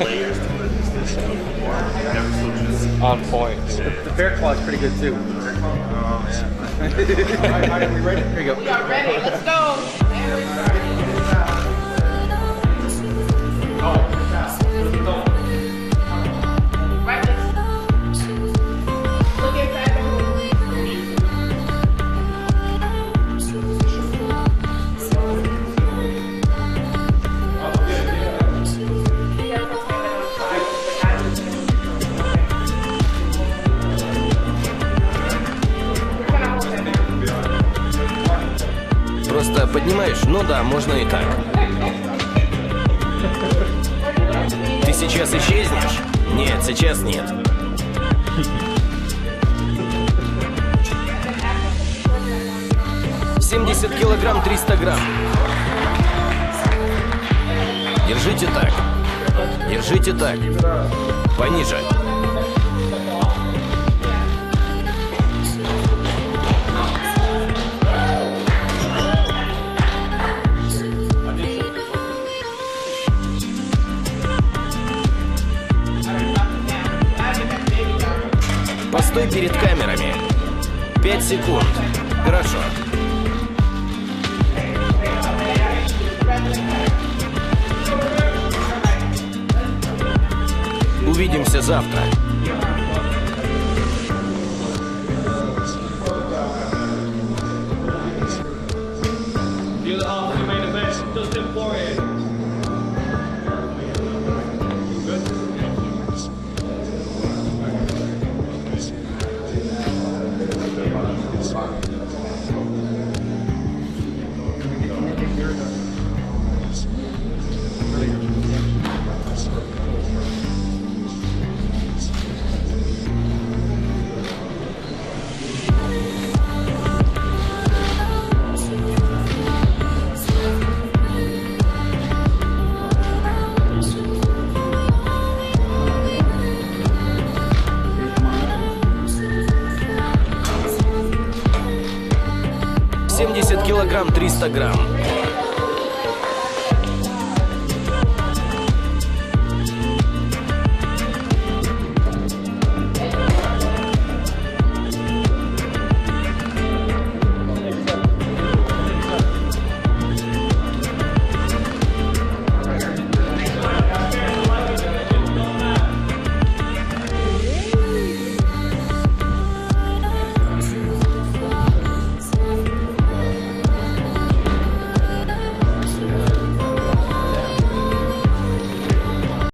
layers to it. Never switches. On point. The bear claw is pretty good too. Oh man. Alright, are we ready? Here you go. We are ready. Let's go. Right, let's look at Просто поднимаешь? Ну да, можно и так. Ты сейчас исчезнешь? Нет, сейчас нет. «70 килограмм, 300 грамм. Держите так. Держите так. Пониже. Постой перед камерами. 5 секунд. Хорошо. Увидимся завтра. The other half of the main event, Dustin Poirier. «70 килограмм, 300 грамм.